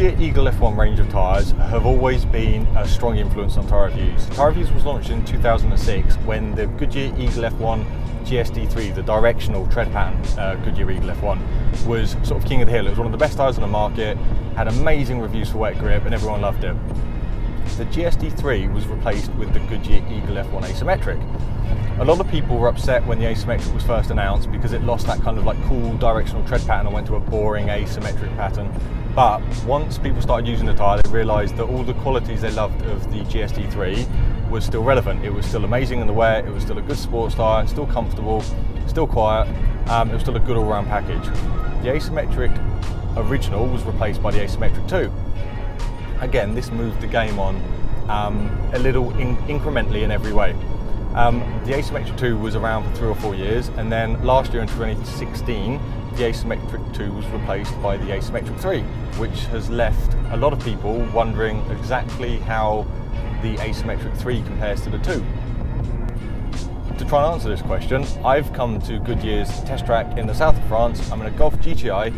Goodyear Eagle F1 range of tyres have always been a strong influence on tyre reviews. Tyre reviews was launched in 2006 when the Goodyear Eagle F1 GSD3, the directional tread pattern Goodyear Eagle F1, was sort of king of the hill. It was one of the best tyres on the market, had amazing reviews for wet grip, and everyone loved it. The GSD3 was replaced with the Goodyear Eagle F1 Asymmetric. A lot of people were upset when the Asymmetric was first announced because it lost that kind of like cool directional tread pattern and went to a boring asymmetric pattern. But once people started using the tyre, they realised that all the qualities they loved of the GSD3 was still relevant. It was still amazing in the wet, it was still a good sports tyre, still comfortable, still quiet, it was still a good all-round package. The Asymmetric original was replaced by the Asymmetric 2. Again, this moved the game on a little incrementally in every way. The Asymmetric 2 was around for 3 or 4 years, and then last year in 2016 the Asymmetric 2 was replaced by the Asymmetric 3, which has left a lot of people wondering exactly how the Asymmetric 3 compares to the 2. To try and answer this question, I've come to Goodyear's test track in the south of France. I'm in a Golf GTI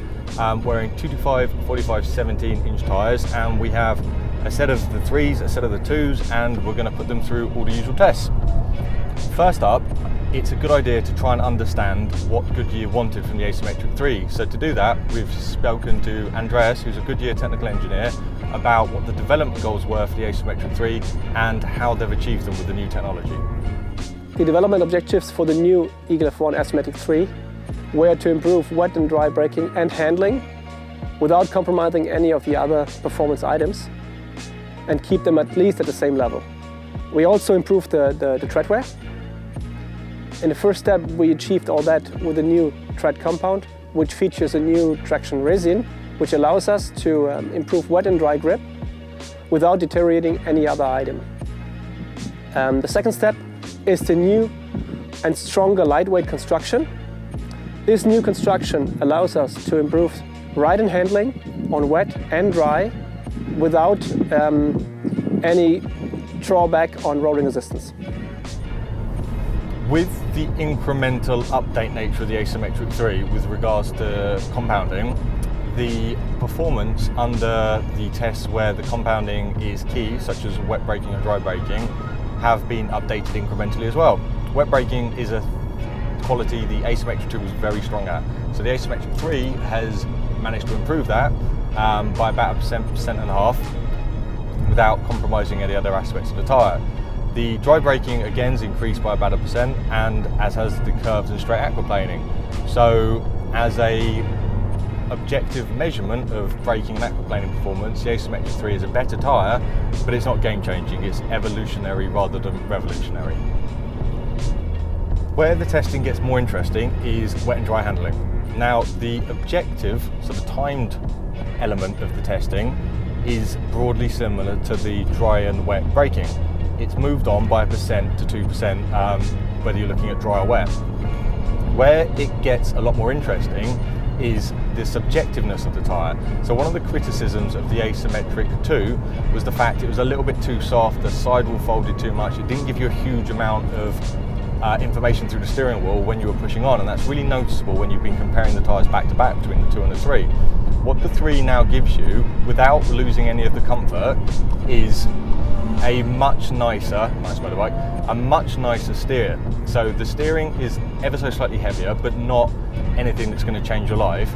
wearing 225 45 17-inch tyres, and we have a set of the 3s, a set of the 2s, and we're going to put them through all the usual tests. First up, it's a good idea to try and understand what Goodyear wanted from the Asymmetric 3. So to do that, we've spoken to Andreas, who's a Goodyear technical engineer, about what the development goals were for the Asymmetric 3 and how they've achieved them with the new technology. The development objectives for the new Eagle F1 Asymmetric 3 were to improve wet and dry braking and handling without compromising any of the other performance items and keep them at least at the same level. We also improved the tread wear. In the first step, we achieved all that with a new tread compound, which features a new traction resin, which allows us to improve wet and dry grip without deteriorating any other item. The second step is the new and stronger lightweight construction. This new construction allows us to improve ride and handling on wet and dry without any drawback on rolling resistance. With the incremental update nature of the Asymmetric 3 with regards to compounding, the performance under the tests where the compounding is key, such as wet braking and dry braking, have been updated incrementally as well. Wet braking is a quality the Asymmetric 2 was very strong at. So the Asymmetric 3 has managed to improve that by about 1.5% without compromising any other aspects of the tyre. The dry braking again has increased by about 1%, and as has the curves and straight aquaplaning. So as a objective measurement of braking and aquaplaning performance, the Asymmetric 3 is a better tyre, but it's not game changing, it's evolutionary rather than revolutionary. Where the testing gets more interesting is wet and dry handling. Now the objective, so the timed element of the testing, is broadly similar to the dry and wet braking. It's moved on by 1% to 2%, whether you're looking at dry or wet. Where it gets a lot more interesting is the subjectiveness of the tyre. So one of the criticisms of the Asymmetric 2 was the fact it was a little bit too soft, the sidewall folded too much, it didn't give you a huge amount of information through the steering wheel when you were pushing on, and that's really noticeable when you've been comparing the tyres back to back between the 2 and the 3. What the 3 now gives you, without losing any of the comfort, is a much nicer steer. So the steering is ever so slightly heavier, but not anything that's going to change your life,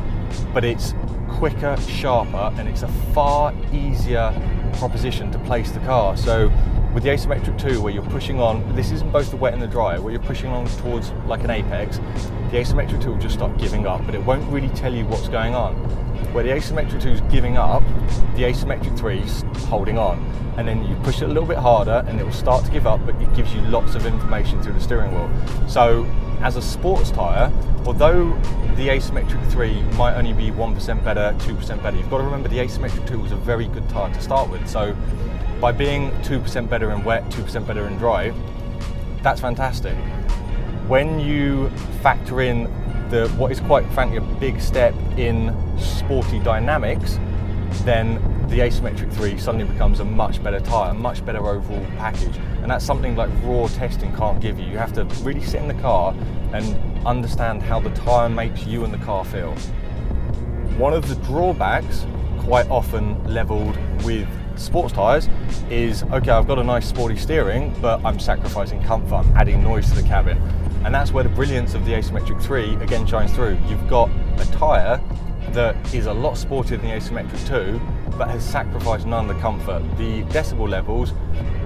but it's quicker, sharper, and it's a far easier proposition to place the car. So with the Asymmetric 2, where you're pushing on, this isn't both the wet and the dry, where you're pushing on towards like an apex, the Asymmetric 2 will just start giving up, but it won't really tell you what's going on. Where the Asymmetric 2 is giving up, the Asymmetric 3 is holding on. And then you push it a little bit harder and it will start to give up, but it gives you lots of information through the steering wheel. So as a sports tyre, although the Asymmetric 3 might only be 1% better, 2% better, you've got to remember the Asymmetric 2 was a very good tyre to start with. So by being 2% better in wet, 2% better in dry, that's fantastic. When you factor in what is quite frankly a big step in sporty dynamics, then the Asymmetric 3 suddenly becomes a much better tyre, a much better overall package. And that's something like raw testing can't give you. You have to really sit in the car and understand how the tyre makes you and the car feel. One of the drawbacks quite often leveled with sports tyres is, okay, I've got a nice sporty steering, but I'm sacrificing comfort, I'm adding noise to the cabin. And that's where the brilliance of the Asymmetric 3 again shines through. You've got a tyre that is a lot sportier than the Asymmetric 2, but has sacrificed none of the comfort. The decibel levels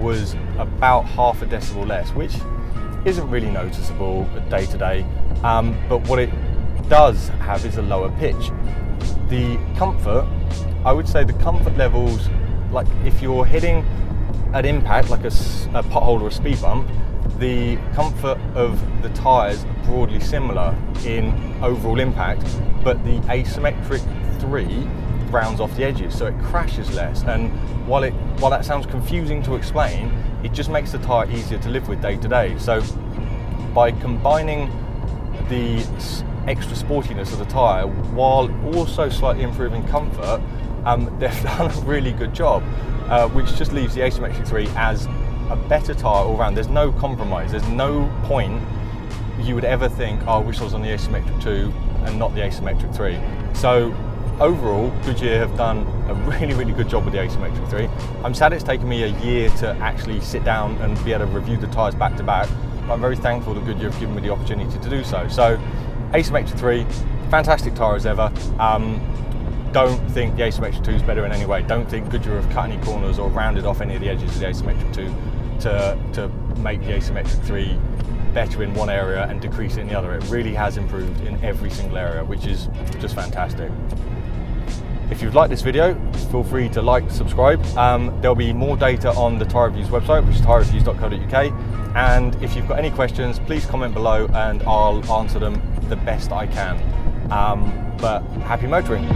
was about half a decibel less, which isn't really noticeable day to day, but what it does have is a lower pitch. The comfort, I would say the comfort levels, like if you're hitting an impact like a pothole or a speed bump, the comfort of the tyres are broadly similar in overall impact, but the Asymmetric 3 rounds off the edges, so it crashes less. And while that sounds confusing to explain, it just makes the tyre easier to live with day to day. So by combining the extra sportiness of the tyre while also slightly improving comfort, they've done a really good job, which just leaves the Asymmetric 3 as a better tyre all round. There's no compromise. There's no point you would ever think, oh, I wish I was on the Asymmetric 2 and not the Asymmetric 3. So overall, Goodyear have done a really, really good job with the Asymmetric 3. I'm sad it's taken me a year to actually sit down and be able to review the tyres back to back, but I'm very thankful that Goodyear have given me the opportunity to do so. So Asymmetric 3, fantastic tyre as ever. Don't think the Asymmetric 2 is better in any way. Don't think Goodyear have cut any corners or rounded off any of the edges of the Asymmetric 2 to make the Asymmetric 3 better in one area and decrease it in the other. It really has improved in every single area, which is just fantastic. If you've liked this video, feel free to like, subscribe. There'll be more data on the Tyre Reviews website, which is tyrereviews.co.uk. And if you've got any questions, please comment below and I'll answer them the best I can. But happy motoring.